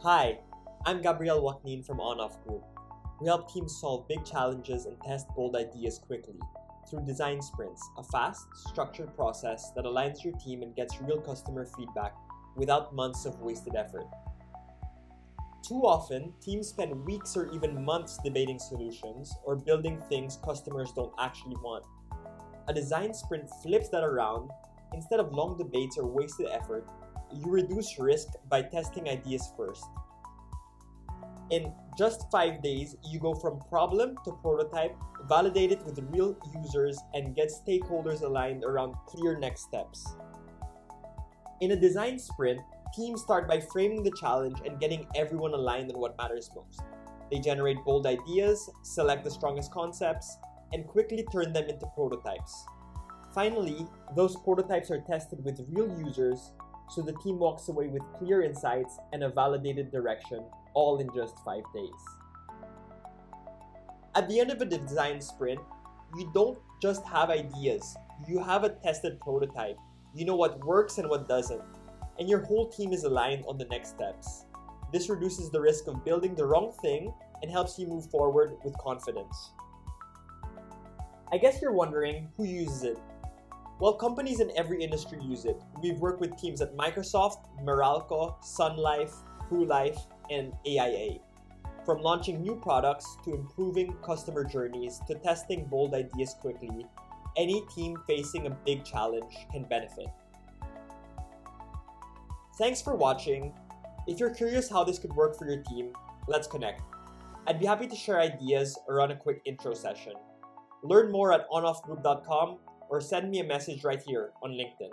Hi, I'm Gabriel Waknin from OnOff Group. We help teams solve big challenges and test bold ideas quickly through design sprints, a fast, structured process that aligns your team and gets real customer feedback without months of wasted effort. Too often, teams spend weeks or even months debating solutions or building things customers don't actually want. A design sprint flips that around. Instead of long debates or wasted effort, you reduce risk by testing ideas first. In just 5 days, you go from problem to prototype, validate it with real users, and get stakeholders aligned around clear next steps. In a design sprint, teams start by framing the challenge and getting everyone aligned on what matters most. They generate bold ideas, select the strongest concepts, and quickly turn them into prototypes. Finally, those prototypes are tested with real users, so the team walks away with clear insights and a validated direction, all in just 5 days. At the end of a design sprint, you don't just have ideas, you have a tested prototype. You know what works and what doesn't, and your whole team is aligned on the next steps. This reduces the risk of building the wrong thing and helps you move forward with confidence. I guess you're wondering who uses it. Well, companies in every industry use it. We've worked with teams at Microsoft, Meralco, Sun Life, PruLife, and AIA. From launching new products to improving customer journeys to testing bold ideas quickly, any team facing a big challenge can benefit. Thanks for watching. If you're curious how this could work for your team, let's connect. I'd be happy to share ideas or run a quick intro session. Learn more at onoffgroup.com or send me a message right here on LinkedIn.